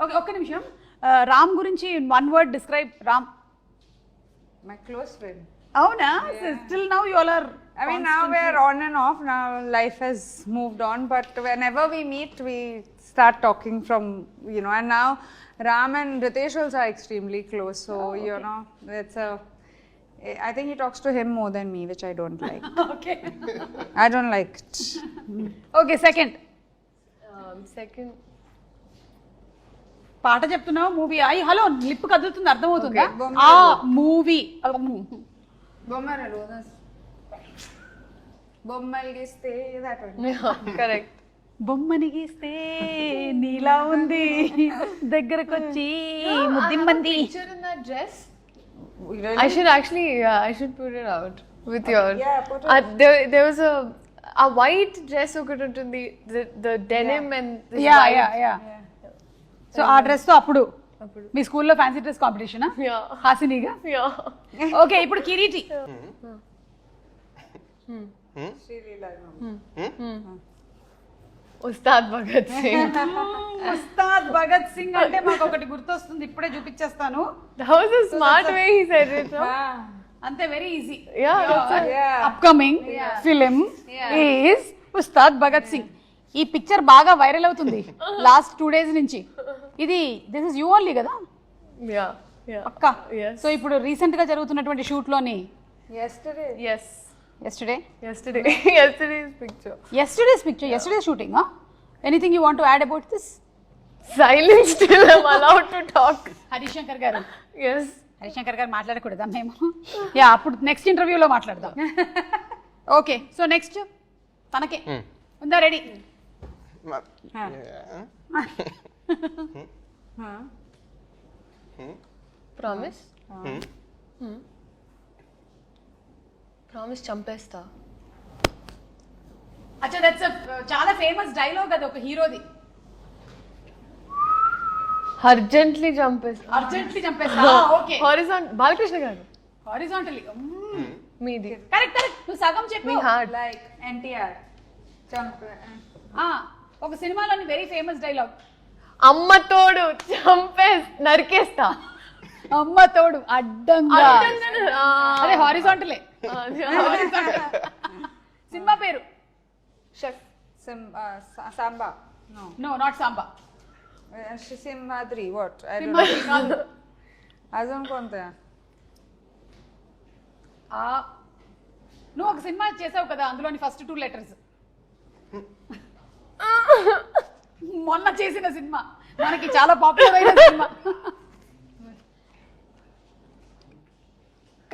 Okay ఒక్క నిమిషం రామ్ గురించి one word describe Ram. My close friend. అవునా? Still now you all are I mean, now we are on and off. Now life has moved on, but whenever we meet, we start talking from, you know, and now Ram and Ritesh also are extremely close. So, you know, it's a. I think he talks to him more than me, which I don't like. Okay I don't like it. Okay second Second, పాట చెప్తున్నావు movie అయ్యి hello lip కదులుతుంది అర్థమవుతుందా? Okay, బొమ్మ ఆ movie Bommaralu. Bommal giste, that one. correct. బొమ్మని గీస్తే నీలా ఉంది దగ్గరకొచ్చి ముద్దిమ్మంది. Picture in that dress. Really? I should actually, I should put it out with yours. Yeah, put it. There was a white dress ఒకటి ఉంటుంది, the denim and this yeah white. Yeah yeah so ఆ dress తో అప్పుడు మీ స్కూల్లో fancy dress competition Yeah. హాసినిగా. Yeah. Okay ఇప్పుడు Kireeti. Sri Leela, no. Ustaad Bhagat Singh. Ustaad Bhagat Singh అంటే మాకు ఒకటి గుర్తొస్తుంది, ఇప్పుడే చూపించేస్తాను. That was a smart way he said it. No? అంతే very easy. Yeah, that's it. Yeah. Upcoming film is Ustaad Bhagat Singh. ఈ పిక్చర్ బాగా వైరల్ అవుతుంది లాస్ట్ 2 days నుంచి. ఇది దిస్ ఇస్ యూ ఓన్లీ కదా Yeah, yeah. పక్కా? Yes. సో ఇప్పుడు రీసెంట్ గా జరుగుతున్నటువంటి షూట్ లోని Yesterday. Yes. Yesterday's picture. yesterday's picture, yesterday's shooting, huh? Anything you want to add about this? Silence till I'm allowed to talk. Harishankar గారు, Yes. Harishankar గారు మాట్లాడకూడదా మేము? Yeah అప్పుడు next ఇంటర్వ్యూలో మాట్లాడదాం. ఓకే సో నెక్స్ట్ తనకే ఉందా రెడీ? Promise? Promise చంపేస్తా. అచ్చా దట్స్ చాలా ఫేమస్ డైలాగ్ అది ఒక హీరోది. అర్జెంట్లీ చంపేస్తా. అర్జెంట్లీ చంపేస్తా. ఓకే బాలకృష్ణ గారు. హారిజాంటల్లీ. మీది. కరెక్ట్ కరెక్ట్ నువ్వు సగం చెప్పు. మీ హార్ట్. Like NTR. ఒక సినిమాలోని వెరీ ఫేమస్ డైలాగ్. అమ్మ తోడు నరికేస్తా. అమ్మ తోడు అడ్డంగా. అదే హారిజాంటలే. సినిమా పేరు? Samba. No not Samba. Simhadri. What? I don't Simhadri know. కాదు. Azam konta? నువ్వు ఒక సినిమా చేసావు కదా, అందులోని ఫస్ట్ 2 letters. మొన్న చేసిన సినిమా, మనకి చాలా పాపులర్ అయిన సినిమా.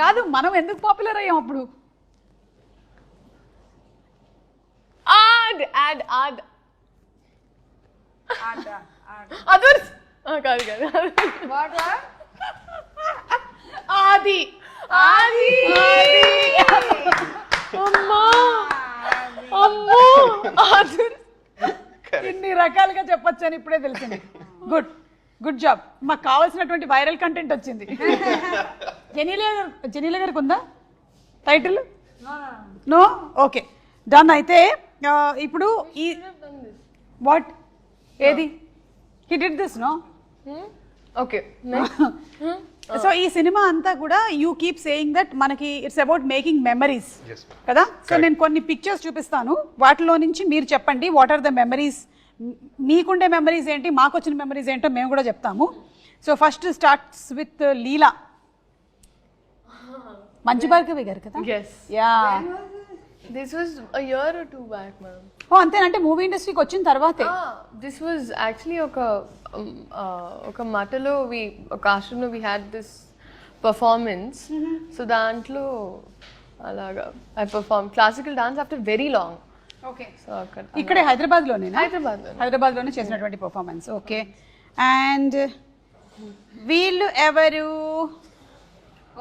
కాదు మనం ఎందుకు పాపులర్ అయ్యాం అప్పుడు? Ad. Ada. అదర్స్ కాదు కాదు. What? ఆది. అమ్మో అమ్మో అదర్స్. ఇన్ని రకాలుగా చెప్పొచ్చు అని ఇప్పుడే తెలిసింది. Good job. మాకు కావాల్సినటువంటి వైరల్ కంటెంట్ వచ్చింది. జెనీలా గారికి ఉందా టైటిల్? నో. Okay done. అయితే ఇప్పుడు ఈ వాట్ ఏది he did this no. Okay so ఈ సినిమా అంతా కూడా యూ కీప్ సేయింగ్ దట్ మనకి ఇట్స్ అబౌట్ మేకింగ్ మెమరీస్ కదా. సో నేను కొన్ని పిక్చర్స్ చూపిస్తాను, వాటిలో నుంచి మీరు చెప్పండి వాట్ ఆర్ ద మెమరీస్. మీకుండే మెమరీస్ ఏంటి, మాకు వచ్చిన మెమరీస్ ఏంటో మేము కూడా చెప్తాము. So first starts with Leela. Manchu Bhargavi garu కదా? Yes. Yeah. This was a year or 2 back, ma'am. ఓ అంతేనంటే మూవీ ఇండస్ట్రీకి వచ్చిన తర్వాతే. This was actually ఒక మాటలో ఒక ఆశ్రమంలో we had this performance. So దాంట్లో అలాగా I performed classical dance after very long. Okay So అక్కడ ఇక్కడే హైదరాబాద్లోనే హైదరాబాద్లో చేసినటువంటి పర్ఫార్మెన్స్. ఓకే అండ్ వీళ్ళు ఎవరు?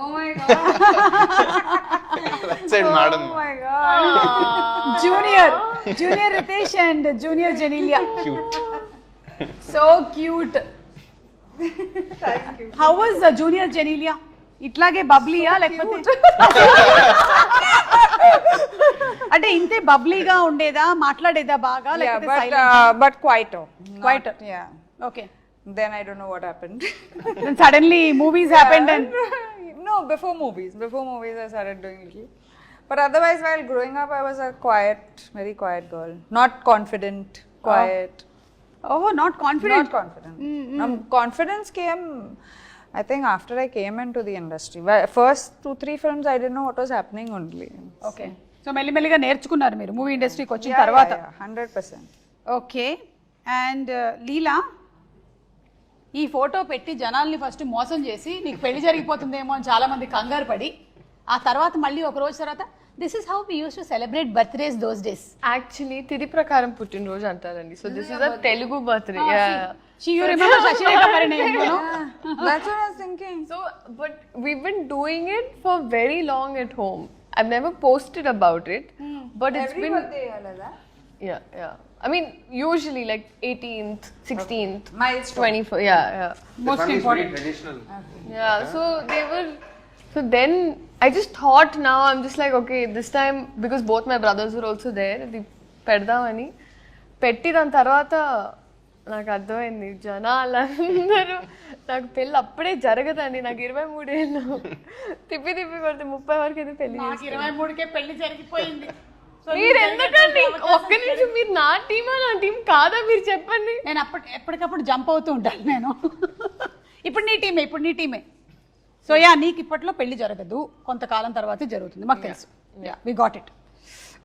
Oh my God. That's it, madam. Oh my God. Junior Ritesh and Junior Janelia. Cute. So cute. Thank you. How was Junior Janelia? ఇట్లాగే బబ్లీయా లేకపోతే అంటే ఇంతే బబ్లీగా ఉండేదా, మాట్లాడేదా బాగా Yeah, లేకపోతే but quieter. Quieter. Yeah. Okay then I don't know what happened. Then suddenly movies happened and No, before movies I started doing little. But otherwise, while growing up, I was a quiet, very quiet girl. Not confident, quiet. oh, not confident. Not confident. Confidence came, I think, after I came into the industry. First 2-3 films, I didn't know what was happening only. Okay so మెల్లిమెల్లిగా నేర్చుకున్నారు మీరు movie ఇండస్ట్రీకి వచ్చిన తర్వాత. 100%. Okay and లీలా ఈ photo పెట్టి జనాల్ని first మోసం చేసి నీకు పెళ్లి జరిగిపోతుందేమో అని చాలా మంది కంగారు పడి ఆ తర్వాత మళ్ళీ ఒక రోజు తర్వాత this is how we use to celebrate birthdays those days. Actually తిథి ప్రకారం పుట్టినరోజు అంటారండి. So this is a Telugu birthday. You remember Shashireka Parinayam, you know? That's what I was thinking. So, but we've been doing it for very long at home. I've never posted about it, but it's Every been birthday, Alada. yeah. I mean, usually like 18th, 16th, Milestone. 24th. Yeah. Most important. Traditional. Yeah, so they were. So then I just thought now I'm just like okay this time because both my brothers were also there. The పెడదామని పెట్టి దాని తర్వాత నాకు అర్థమైంది జనాలందరూ నాకు పెళ్ళి అప్పుడే జరగదండి. నాకు 23 ఏళ్ళు తిప్పి కొడితే 30 వరకు అయితే పెళ్లి. 23కే పెళ్లి జరిగిపోయింది. మీరు ఎందుకండి ఒక్క నిమిషం మీరు నా టీం కాదా మీరు చెప్పండి. నేను ఎప్పటికప్పుడు జంప్ అవుతూ ఉంటాను నేను. ఇప్పుడు నీ టీమే సో యా నీకు ఇప్పట్లో పెళ్లి జరగదు కొంతకాలం తర్వాత జరుగుతుంది మాకు తెలుసు. We got it.